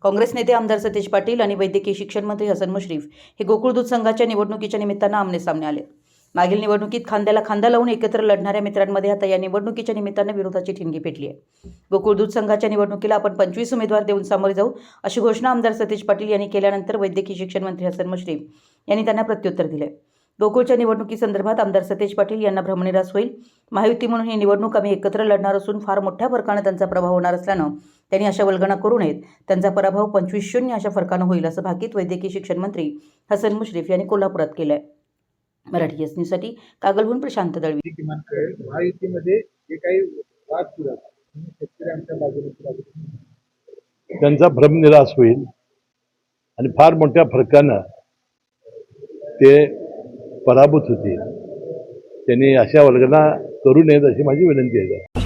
काँग्रेस नेते आमदार सतेज पाटील आणि वैद्यकीय शिक्षण मंत्री हसन मुश्रीफ हे गोकुळ दूध संघाच्या निवडणुकीच्या निमित्तानं आमने-सामने आले. मागील निवडणुकीत खांद्याला खांदा लावून एकत्र लढणाऱ्या मित्रांमध्ये आता या निवडणुकीच्या निमित्तानं विरोधाची ठिणगी पेटली आहे. गोकुळ दूध संघाच्या निवडणुकीला आपण 25 उमेदवार देऊन सामोरे जाऊ अशी घोषणा आमदार सतेज पाटील यांनी केल्यानंतर वैद्यकीय शिक्षण मंत्री हसन मुश्रीफ यांनी त्यांना प्रत्युत्तर दिले. गोकुळच्या निवडणुकीसंदर्भात आमदार सतेज पाटील यांना भ्रमनिरास होईल. महायुती म्हणून ही निवडणूक आम्ही एकत्र लढणार असून फार मोठ्या फरकानं त्यांचा प्रभाव होणार असल्यानं त्यांनी अशा वल्गना करू नयेत. त्यांचा पराभव 25-0 अशा फरकानं होईल असं भाकीत वैद्यकीय शिक्षण मंत्री हसन मुश्रीफ यांनी कोल्हापुरात केलं आहे. मराठी एस न्यूजसाठी कागलहून प्रशांत दळवी. किमान कळेल महायुतीमध्ये जे काही वाद सुरू आहेत शेतकऱ्यांच्या बाजूने त्यांचा भ्रमनिरास होईल आणि फार मोठ्या फरकानं ते पराभूत होतील. त्यांनी अशा वल्गना करू नयेत अशी माझी विनंती आहे.